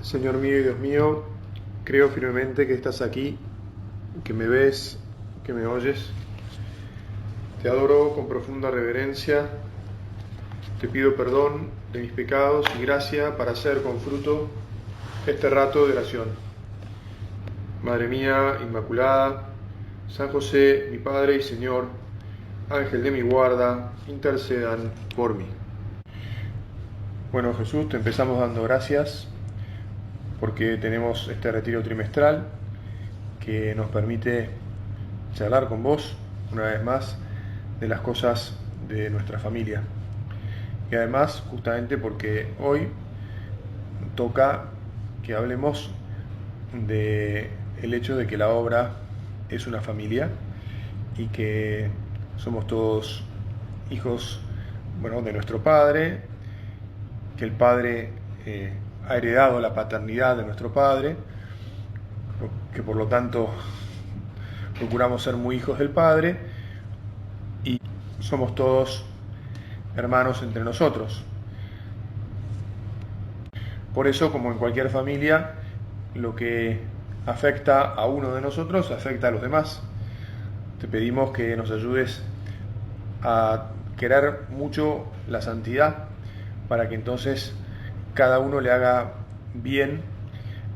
Señor mío y Dios mío, creo firmemente que estás aquí, que me ves, que me oyes. Te adoro con profunda reverencia. Te pido perdón de mis pecados y gracia para hacer con fruto este rato de oración. Madre mía Inmaculada, San José, mi Padre y Señor, Ángel de mi guarda, intercedan por mí. Bueno, Jesús, te empezamos dando gracias porque tenemos este retiro trimestral que nos permite charlar con vos una vez más de las cosas de nuestra familia. Y además, justamente porque hoy toca que hablemos de el hecho de que la obra es una familia y que somos todos hijos, de nuestro Padre, que el Padre ha heredado la paternidad de nuestro Padre, que por lo tanto procuramos ser muy hijos del Padre y somos todos hermanos entre nosotros. Por eso, como en cualquier familia, lo que afecta a uno de nosotros afecta a los demás. Te pedimos que nos ayudes a querer mucho la santidad para que entonces cada uno le haga bien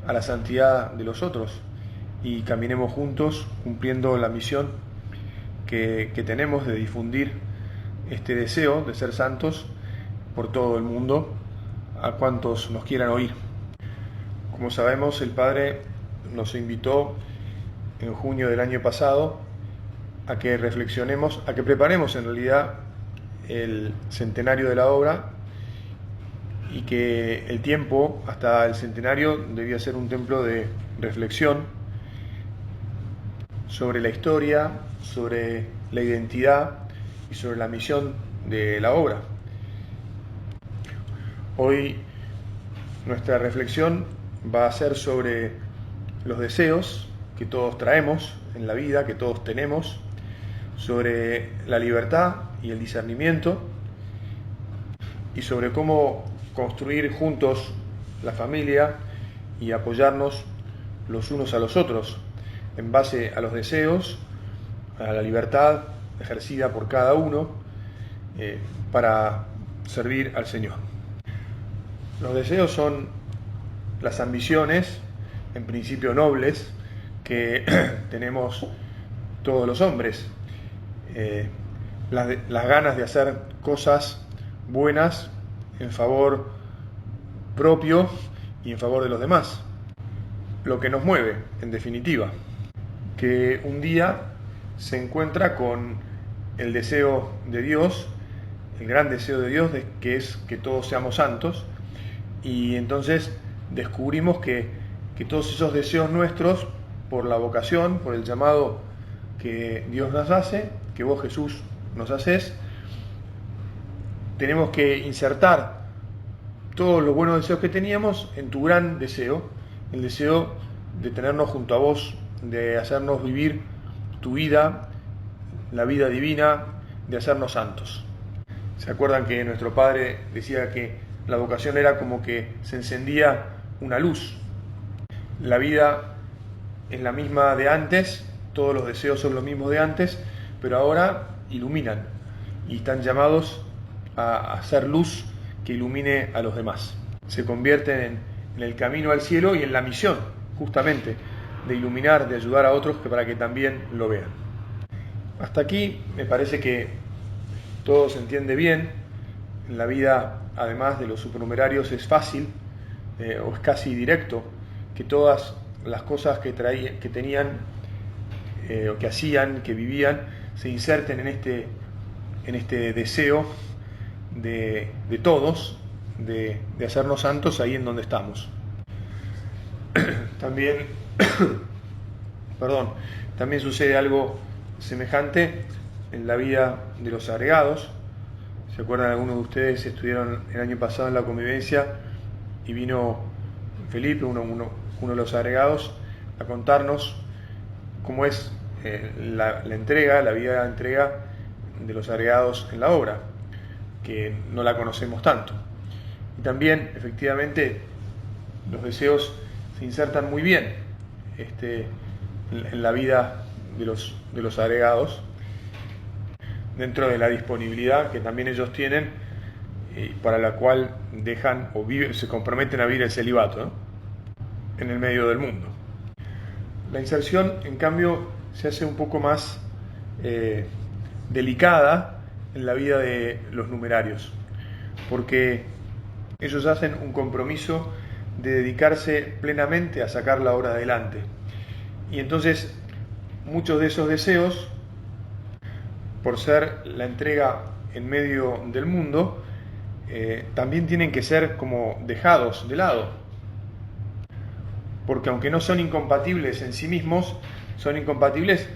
a la santidad de los otros y caminemos juntos cumpliendo la misión que tenemos de difundir este deseo de ser santos por todo el mundo a cuantos nos quieran oír. Como sabemos, el Padre nos invitó en junio del año pasado a que reflexionemos, a que preparemos en realidad el centenario de la obra y que el tiempo hasta el centenario debía ser un tiempo de reflexión sobre la historia, sobre la identidad y sobre la misión de la obra. Hoy nuestra reflexión va a ser sobre los deseos que todos traemos en la vida, que todos tenemos, sobre la libertad y el discernimiento y sobre cómo construir juntos la familia y apoyarnos los unos a los otros en base a los deseos, a la libertad ejercida por cada uno para servir al Señor. Los deseos son las ambiciones, en principio nobles, que tenemos todos los hombres. Las ganas de hacer cosas buenas en favor propio y en favor de los demás. Lo que nos mueve, en definitiva, que un día se encuentra con el deseo de Dios, el gran deseo de Dios, que es que todos seamos santos, y entonces descubrimos que todos esos deseos nuestros, por la vocación, por el llamado que Dios nos hace, que vos Jesús nos haces, tenemos que insertar todos los buenos deseos que teníamos en tu gran deseo, el deseo de tenernos junto a vos, de hacernos vivir tu vida, la vida divina, de hacernos santos. ¿Se acuerdan que nuestro Padre decía que la vocación era como que se encendía una luz? La vida es la misma de antes, todos los deseos son los mismos de antes, pero ahora iluminan y están llamados a hacer luz que ilumine a los demás. Se convierten en el camino al cielo y en la misión, justamente, de iluminar, de ayudar a otros para que también lo vean. Hasta aquí me parece que todo se entiende bien. En la vida, además de los supernumerarios, es fácil o es casi directo que todas las cosas que tenían o que hacían, que vivían, se inserten en este deseo de todos de hacernos santos ahí en donde estamos. También sucede algo semejante en la vida de los agregados. ¿Se acuerdan? Algunos de ustedes estuvieron el año pasado en la convivencia y vino Felipe, uno de los agregados, a contarnos cómo es la vida de entrega de los agregados en la obra, que no la conocemos tanto. Y también, efectivamente, los deseos se insertan muy bien en la vida de los agregados, dentro de la disponibilidad que también ellos tienen, para la cual dejan o se comprometen a vivir el celibato, ¿no?, en el medio del mundo. La inserción, en cambio, se hace un poco más delicada en la vida de los numerarios, porque ellos hacen un compromiso de dedicarse plenamente a sacar la obra adelante. Y entonces muchos de esos deseos, por ser la entrega en medio del mundo, también tienen que ser como dejados de lado, porque aunque no son incompatibles en sí mismos, son incompatibles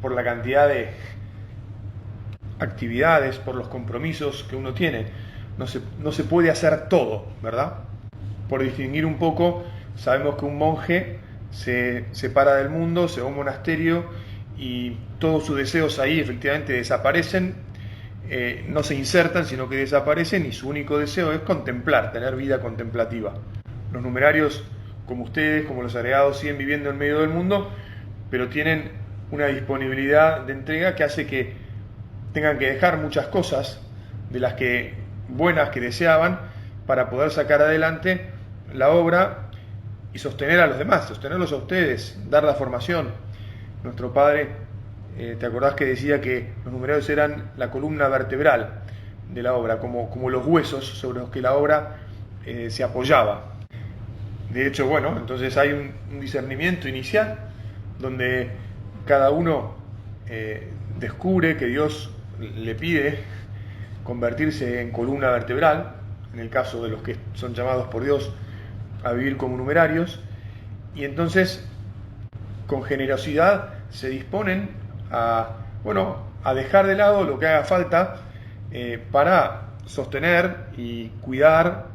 por la cantidad de actividades, por los compromisos que uno tiene. No se puede hacer todo, ¿verdad? Por distinguir un poco, sabemos que un monje se separa del mundo, se va a un monasterio y todos sus deseos ahí efectivamente desaparecen, no se insertan, sino que desaparecen, y su único deseo es contemplar, tener vida contemplativa. Los numerarios, como ustedes, como los agregados, siguen viviendo en medio del mundo, pero tienen una disponibilidad de entrega que hace que tengan que dejar muchas cosas de las buenas que deseaban para poder sacar adelante la obra y sostener a los demás, sostenerlos a ustedes, dar la formación. Nuestro padre, ¿te acordás que decía que los numerarios eran la columna vertebral de la obra, como los huesos sobre los que la obra se apoyaba? De hecho, bueno, entonces hay un discernimiento inicial donde cada uno descubre que Dios le pide convertirse en columna vertebral, en el caso de los que son llamados por Dios a vivir como numerarios, y entonces con generosidad se disponen a dejar de lado lo que haga falta para sostener y cuidar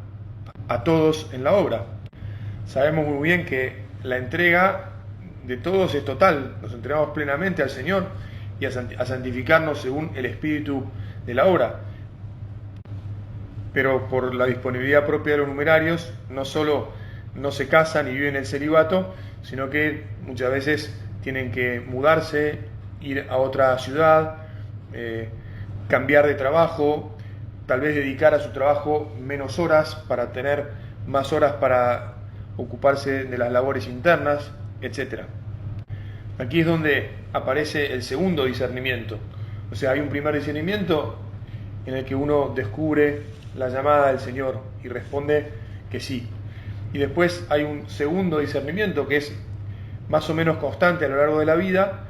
a todos en la obra. Sabemos muy bien que la entrega de todos es total, nos entregamos plenamente al Señor y a santificarnos según el espíritu de la obra. Pero por la disponibilidad propia de los numerarios, no solo no se casan y viven el celibato, sino que muchas veces tienen que mudarse, ir a otra ciudad, cambiar de trabajo, tal vez dedicar a su trabajo menos horas para tener más horas para ocuparse de las labores internas, etc. Aquí es donde aparece el segundo discernimiento. O sea, hay un primer discernimiento en el que uno descubre la llamada del Señor y responde que sí. Y después hay un segundo discernimiento que es más o menos constante a lo largo de la vida,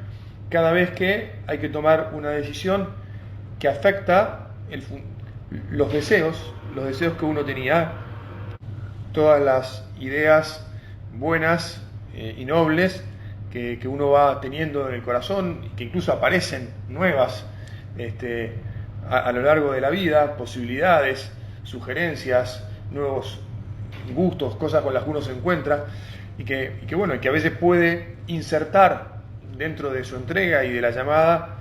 cada vez que hay que tomar una decisión que afecta los deseos que uno tenía, todas las ideas buenas y nobles que uno va teniendo en el corazón, y que incluso aparecen nuevas a lo largo de la vida, posibilidades, sugerencias, nuevos gustos, cosas con las que uno se encuentra, y que a veces puede insertar dentro de su entrega y de la llamada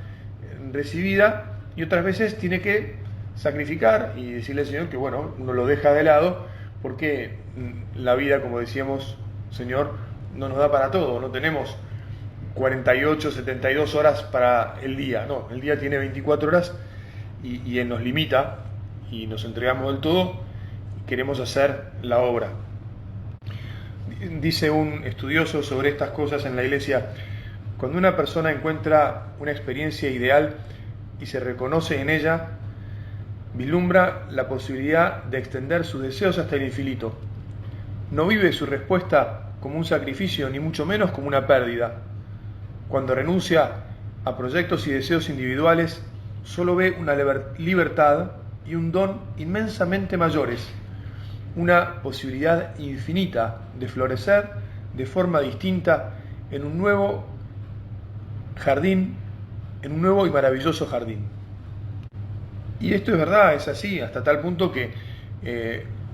recibida, y otras veces tiene que sacrificar y decirle al Señor que uno lo deja de lado, porque la vida, como decíamos, Señor, no nos da para todo, no tenemos 48, 72 horas para el día, no, el día tiene 24 horas y Él nos limita y nos entregamos del todo y queremos hacer la obra. Dice un estudioso sobre estas cosas en la Iglesia: cuando una persona encuentra una experiencia ideal y se reconoce en ella, vislumbra la posibilidad de extender sus deseos hasta el infinito. No vive su respuesta como un sacrificio, ni mucho menos como una pérdida. Cuando renuncia a proyectos y deseos individuales, solo ve una libertad y un don inmensamente mayores, una posibilidad infinita de florecer de forma distinta en un nuevo jardín, en un nuevo y maravilloso jardín. Y esto es verdad, es así, hasta tal punto que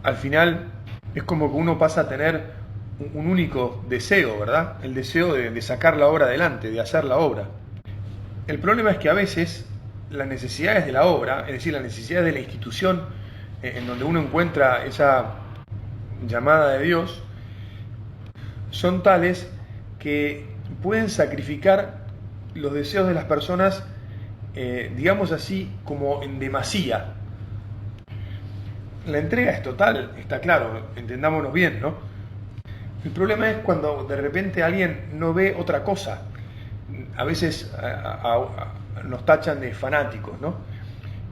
al final es como que uno pasa a tener un único deseo, ¿verdad? El deseo de sacar la obra adelante, de hacer la obra. El problema es que a veces las necesidades de la obra, es decir, las necesidades de la institución en donde uno encuentra esa llamada de Dios, son tales que pueden sacrificar los deseos de las personas, digamos así, como en demasía. La entrega es total, está claro, entendámonos bien, ¿no? El problema es cuando de repente alguien no ve otra cosa. A veces nos tachan de fanáticos, ¿no?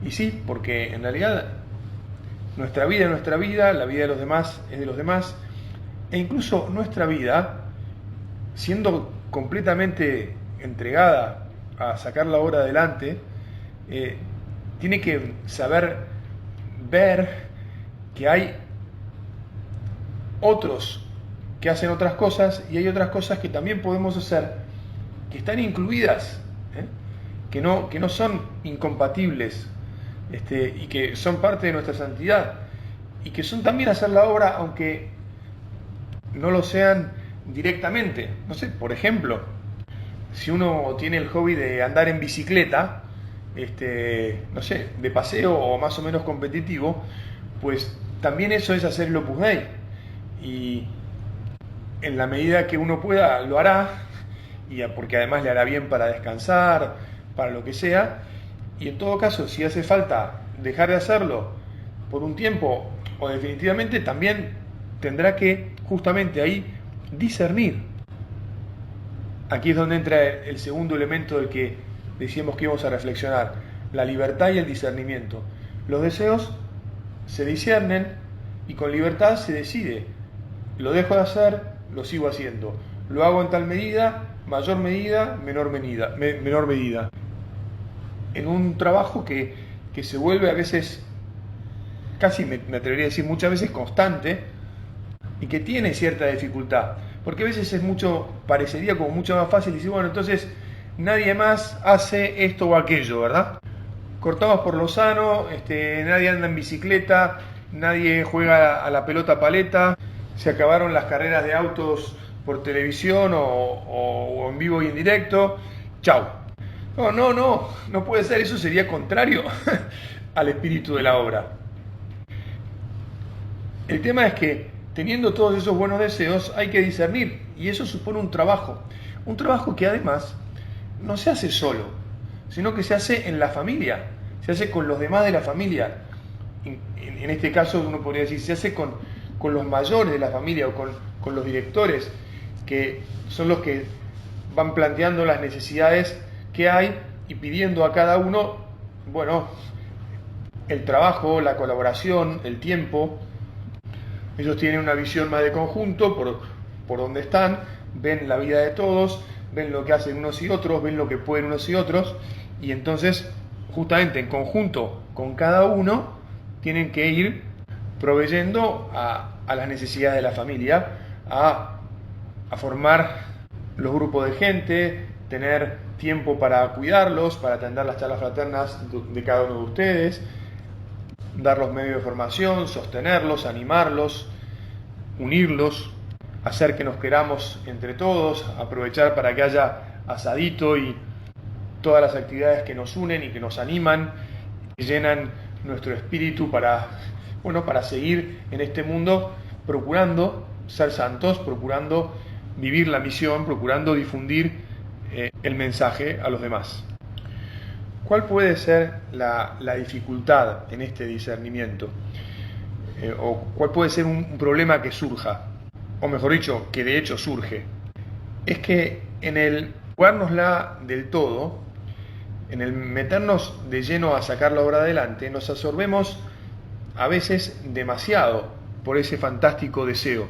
Y sí, porque en realidad nuestra vida es nuestra vida, la vida de los demás es de los demás, e incluso nuestra vida, siendo completamente entregada a sacar la obra adelante, tiene que saber ver que hay otros que hacen otras cosas y hay otras cosas que también podemos hacer, que están incluidas, que no son incompatibles, y que son parte de nuestra santidad, y que son también hacer la obra aunque no lo sean directamente. No sé, por ejemplo, si uno tiene el hobby de andar en bicicleta, no sé, de paseo o más o menos competitivo, pues también eso es hacer el Opus Dei. Y en la medida que uno pueda, lo hará, porque además le hará bien para descansar, para lo que sea. Y en todo caso, si hace falta dejar de hacerlo por un tiempo o definitivamente, también tendrá que justamente ahí discernir. Aquí es donde entra el segundo elemento del que decíamos que íbamos a reflexionar: la libertad y el discernimiento. Los deseos se disciernen y con libertad se decide: lo dejo de hacer, lo sigo haciendo, lo hago en tal medida, mayor medida, menor medida. En un trabajo que se vuelve a veces, casi me atrevería a decir muchas veces constante, y que tiene cierta dificultad, porque a veces parecería como mucho más fácil decir, bueno, entonces nadie más hace esto o aquello, ¿verdad? Cortamos por lo sano, nadie anda en bicicleta, nadie juega a la pelota paleta, se acabaron las carreras de autos por televisión o en vivo y en directo, chau. No puede ser, eso sería contrario al espíritu de la obra. El tema es que, teniendo todos esos buenos deseos, hay que discernir, y eso supone un trabajo que además no se hace solo, sino que se hace en la familia, se hace con los demás de la familia. En este caso uno podría decir, se hace con los mayores de la familia o con los directores, que son los que van planteando las necesidades que hay y pidiendo a cada uno, bueno, el trabajo, la colaboración, el tiempo. Ellos tienen una visión más de conjunto por donde están, ven la vida de todos, ven lo que hacen unos y otros, ven lo que pueden unos y otros, y entonces justamente en conjunto con cada uno tienen que ir proveyendo a las necesidades de la familia, a formar los grupos de gente, tener tiempo para cuidarlos, para atender las charlas fraternas de cada uno de ustedes, dar los medios de formación, sostenerlos, animarlos, unirlos, hacer que nos queramos entre todos, aprovechar para que haya asadito y todas las actividades que nos unen y que nos animan, que llenan nuestro espíritu para seguir en este mundo procurando ser santos, procurando vivir la misión, procurando difundir el mensaje a los demás. ¿Cuál puede ser la dificultad en este discernimiento? ¿O cuál puede ser un problema que surja? O mejor dicho, que de hecho surge. Es que en el jugárnosla del todo, en el meternos de lleno a sacar la obra adelante, nos absorbemos a veces demasiado por ese fantástico deseo.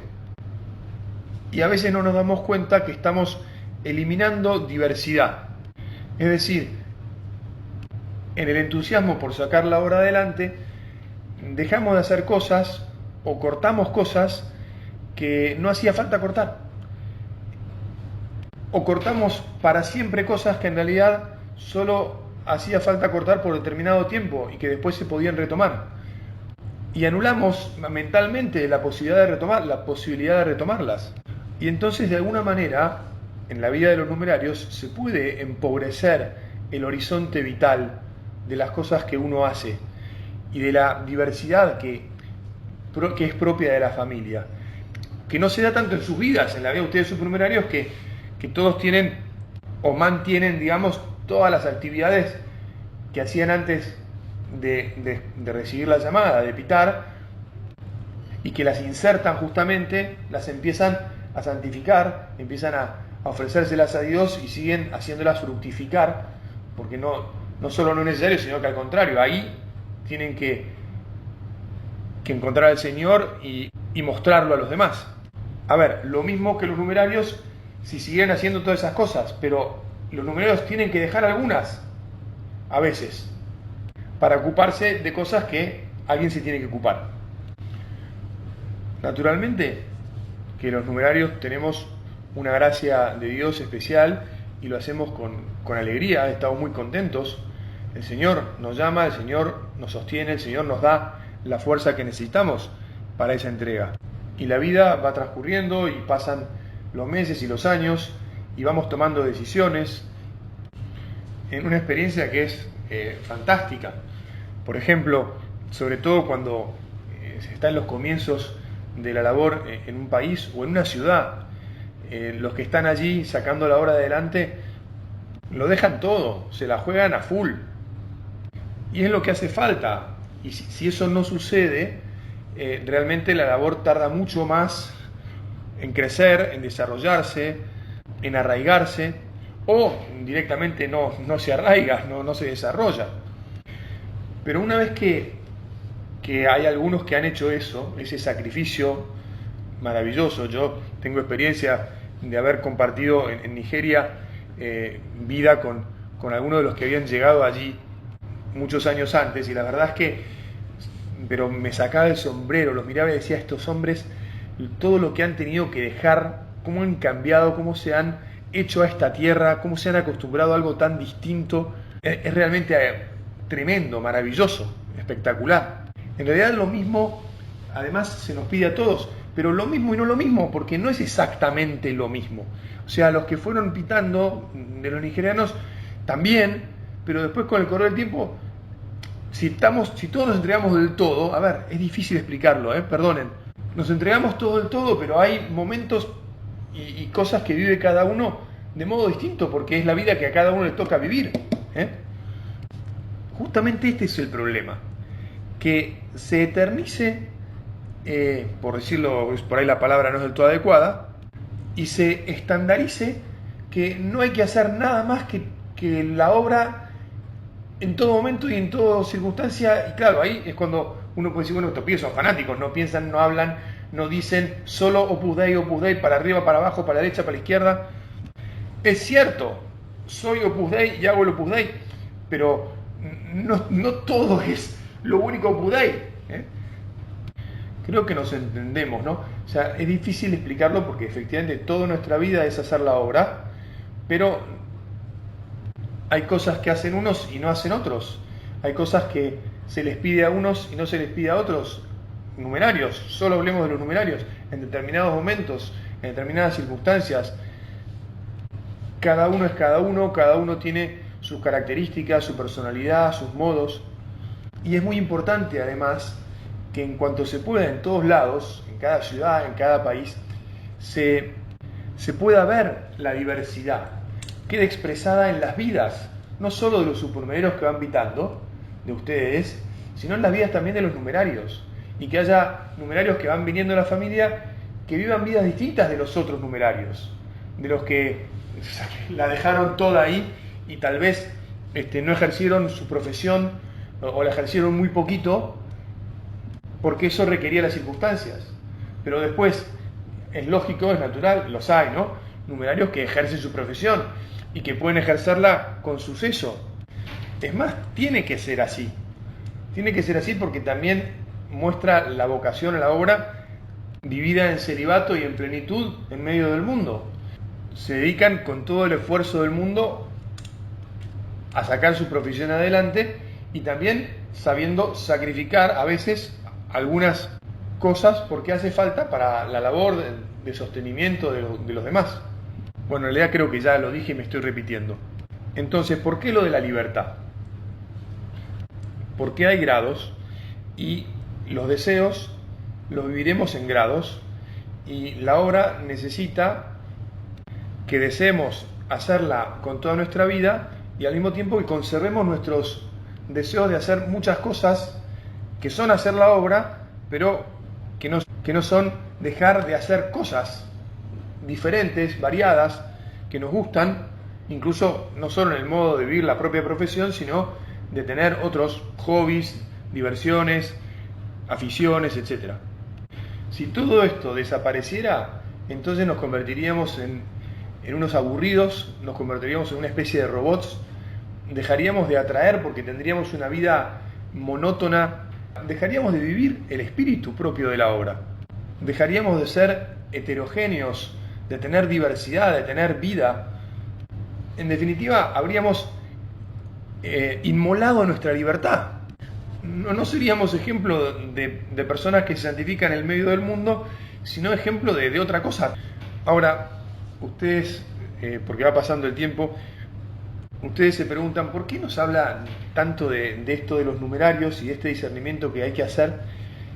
Y a veces no nos damos cuenta que estamos eliminando diversidad. Es decir, en el entusiasmo por sacar la obra adelante, dejamos de hacer cosas o cortamos cosas que no hacía falta cortar. O cortamos para siempre cosas que en realidad solo hacía falta cortar por determinado tiempo y que después se podían retomar. Y anulamos mentalmente la posibilidad de retomarlas. Y entonces, de alguna manera, en la vida de los numerarios se puede empobrecer el horizonte vital de las cosas que uno hace y de la diversidad que es propia de la familia. que no se da tanto en sus vidas, en la vida de ustedes supernumerarios, que todos tienen o mantienen, digamos, todas las actividades que hacían antes de recibir la llamada, de pitar, y que las insertan justamente, las empiezan a santificar, empiezan a ofrecérselas a Dios y siguen haciéndolas fructificar, porque no solo no es necesario, sino que al contrario, ahí tienen que encontrar al Señor y mostrarlo a los demás. A ver, lo mismo que los numerarios si siguieran haciendo todas esas cosas, pero los numerarios tienen que dejar algunas, a veces, para ocuparse de cosas que alguien se tiene que ocupar. Naturalmente que los numerarios tenemos una gracia de Dios especial y lo hacemos con alegría, estamos muy contentos. El Señor nos llama, el Señor nos sostiene, el Señor nos da la fuerza que necesitamos para esa entrega. Y la vida va transcurriendo y pasan los meses y los años y vamos tomando decisiones en una experiencia que es fantástica. Por ejemplo, sobre todo cuando se está en los comienzos de la labor en un país o en una ciudad, los que están allí sacando la obra adelante lo dejan todo, se la juegan a full. Y es lo que hace falta. Y si eso no sucede, realmente la labor tarda mucho más en crecer, en desarrollarse, en arraigarse, o directamente no se arraiga, no se desarrolla. Pero una vez que hay algunos que han hecho eso, ese sacrificio maravilloso, yo tengo experiencia de haber compartido en Nigeria vida con algunos de los que habían llegado allí muchos años antes, y la verdad es que pero me sacaba el sombrero, los miraba y decía, estos hombres, todo lo que han tenido que dejar, cómo han cambiado, cómo se han hecho a esta tierra, cómo se han acostumbrado a algo tan distinto, es realmente tremendo, maravilloso, espectacular. En realidad lo mismo, además se nos pide a todos, pero lo mismo y no lo mismo, porque no es exactamente lo mismo. O sea, los que fueron pitando de los nigerianos también, pero después con el correr del tiempo, si todos nos entregamos del todo, a ver, es difícil explicarlo, perdonen, nos entregamos todo del todo, pero hay momentos y cosas que vive cada uno de modo distinto, porque es la vida que a cada uno le toca vivir. Justamente este es el problema, que se eternice, por decirlo, por ahí la palabra no es del todo adecuada, y se estandarice que no hay que hacer nada más que la obra en todo momento y en toda circunstancia. Y claro, ahí es cuando uno puede decir, bueno, estos pibes son fanáticos, no piensan, no hablan, no dicen solo Opus Dei, para arriba, para abajo, para la derecha, para la izquierda. Es cierto, soy Opus Dei y hago el Opus Dei, pero no todo es lo único Opus Dei. Creo que nos entendemos, ¿no? O sea, es difícil explicarlo porque efectivamente toda nuestra vida es hacer la obra, pero hay cosas que hacen unos y no hacen otros. Hay cosas que se les pide a unos y no se les pide a otros. Numerarios, solo hablemos de los numerarios. En determinados momentos, en determinadas circunstancias, cada uno es cada uno tiene sus características, su personalidad, sus modos. Y es muy importante además que en cuanto se pueda en todos lados, en cada ciudad, en cada país, se pueda ver la diversidad, quede expresada en las vidas, no solo de los supernumerarios que van pitando, de ustedes, sino en las vidas también de los numerarios, y que haya numerarios que van viniendo a la familia que vivan vidas distintas de los otros numerarios, de los que la dejaron toda ahí y tal vez no ejercieron su profesión o la ejercieron muy poquito porque eso requería las circunstancias, pero después es lógico, es natural, los hay, ¿no? Numerarios que ejercen su profesión y que pueden ejercerla con suceso. Es más, tiene que ser así. Tiene que ser así porque también muestra la vocación a la obra vivida en celibato y en plenitud en medio del mundo. Se dedican con todo el esfuerzo del mundo a sacar su profesión adelante y también sabiendo sacrificar a veces algunas cosas porque hace falta para la labor de sostenimiento de los demás. Bueno, en realidad creo que ya lo dije y me estoy repitiendo. Entonces, ¿por qué lo de la libertad? Porque hay grados y los deseos los viviremos en grados y la obra necesita que deseemos hacerla con toda nuestra vida y al mismo tiempo que conservemos nuestros deseos de hacer muchas cosas que son hacer la obra, pero que no son dejar de hacer cosas diferentes, variadas, que nos gustan, incluso no solo en el modo de vivir la propia profesión, sino de tener otros hobbies, diversiones, aficiones, etc. Si todo esto desapareciera, entonces nos convertiríamos en unos aburridos, nos convertiríamos en una especie de robots, dejaríamos de atraer porque tendríamos una vida monótona, dejaríamos de vivir el espíritu propio de la obra, dejaríamos de ser heterogéneos, de tener diversidad, de tener vida. En definitiva, habríamos inmolado nuestra libertad. No seríamos ejemplo de personas que se santifican en el medio del mundo, sino ejemplo de otra cosa. Ahora, ustedes, porque va pasando el tiempo, ustedes se preguntan, ¿por qué nos habla tanto de esto de los numerarios y de este discernimiento que hay que hacer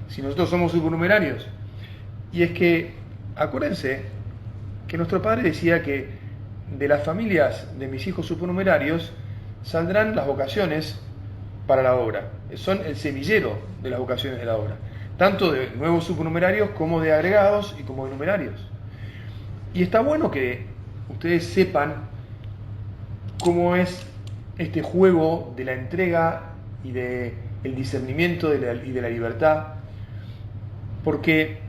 si nosotros somos supernumerarios? Y es que, acuérdense que nuestro padre decía que de las familias de mis hijos supernumerarios saldrán las vocaciones para la obra. Son el semillero de las vocaciones de la obra, tanto de nuevos supernumerarios como de agregados y como de numerarios. Y está bueno que ustedes sepan cómo es este juego de la entrega y del discernimiento y de la libertad, porque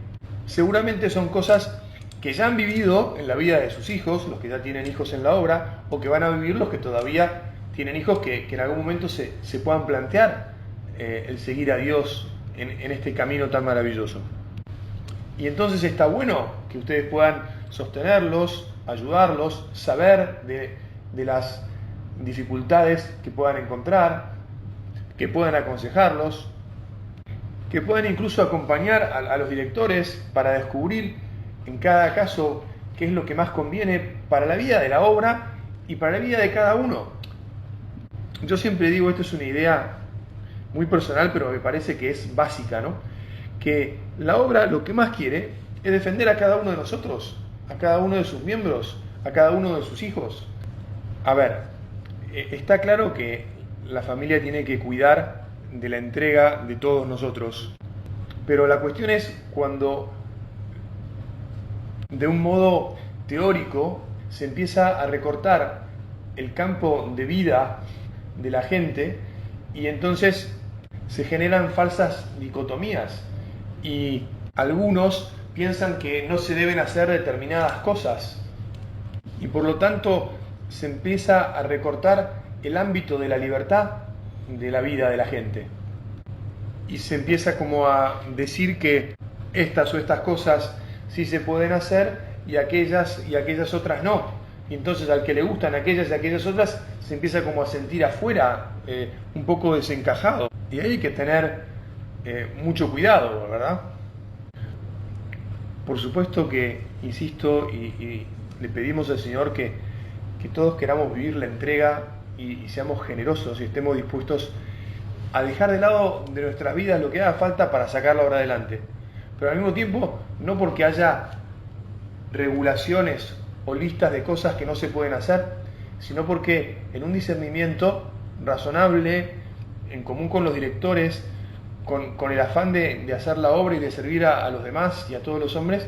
seguramente son cosas que ya han vivido en la vida de sus hijos, los que ya tienen hijos en la obra, o que van a vivir los que todavía tienen hijos que en algún momento se puedan plantear el seguir a Dios en este camino tan maravilloso. Y entonces está bueno que ustedes puedan sostenerlos, ayudarlos, saber de las dificultades que puedan encontrar, que puedan aconsejarlos, que puedan incluso acompañar a los directores para descubrir en cada caso qué es lo que más conviene para la vida de la obra y para la vida de cada uno. Yo siempre digo, esto es una idea muy personal, pero me parece que es básica, ¿no? Que la obra lo que más quiere es defender a cada uno de nosotros, a cada uno de sus miembros, a cada uno de sus hijos. A ver, está claro que la familia tiene que cuidar de la entrega de todos nosotros, pero la cuestión es cuando de un modo teórico se empieza a recortar el campo de vida de la gente y entonces se generan falsas dicotomías y algunos piensan que no se deben hacer determinadas cosas y por lo tanto se empieza a recortar el ámbito de la libertad de la vida de la gente y se empieza como a decir que estas o estas cosas sí se pueden hacer y aquellas otras no. Y entonces al que le gustan aquellas y aquellas otras se empieza como a sentir afuera, un poco desencajado. Y ahí hay que tener mucho cuidado, ¿verdad? Por supuesto que, insisto, y le pedimos al Señor que todos queramos vivir la entrega y seamos generosos y estemos dispuestos a dejar de lado de nuestras vidas lo que haga falta para sacar la obra adelante. Pero al mismo tiempo, no porque haya regulaciones o listas de cosas que no se pueden hacer, sino porque en un discernimiento razonable, en común con los directores, con el afán de hacer la obra y de servir a los demás y a todos los hombres,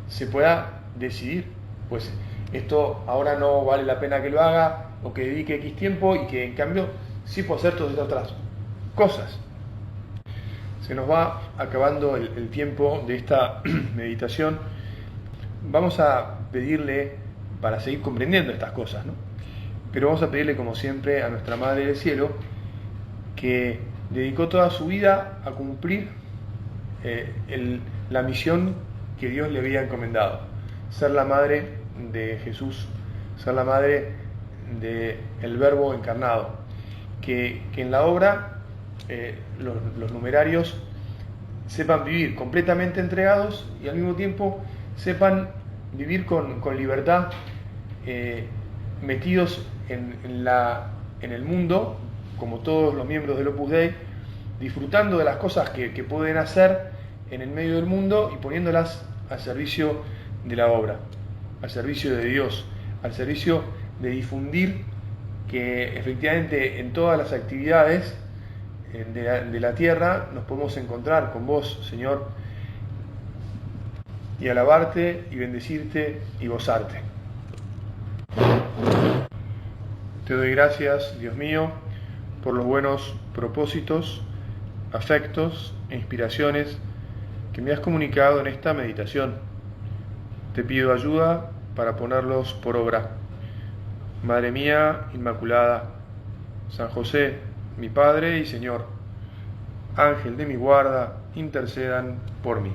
se pueda decidir, pues esto ahora no vale la pena que lo haga o que dedique X tiempo y que en cambio sí puedo hacer todas estas otras cosas. Se nos va acabando el tiempo de esta meditación. Vamos a pedirle, para seguir comprendiendo estas cosas, ¿no? Pero vamos a pedirle como siempre a nuestra Madre del Cielo, que dedicó toda su vida a cumplir la misión que Dios le había encomendado, ser la Madre de Jesús, ser la Madre del Verbo encarnado, que en la obra los numerarios sepan vivir completamente entregados y al mismo tiempo sepan vivir con libertad, metidos en el mundo, como todos los miembros del Opus Dei, disfrutando de las cosas que pueden hacer en el medio del mundo y poniéndolas al servicio de la obra, al servicio de Dios, al servicio de difundir que efectivamente en todas las actividades de la tierra nos podemos encontrar con vos, Señor, y alabarte y bendecirte y gozarte. Te doy gracias, Dios mío, por los buenos propósitos, afectos e inspiraciones que me has comunicado en esta meditación. Te pido ayuda para ponerlos por obra. Madre mía Inmaculada, San José, mi Padre y Señor, Ángel de mi guarda, intercedan por mí.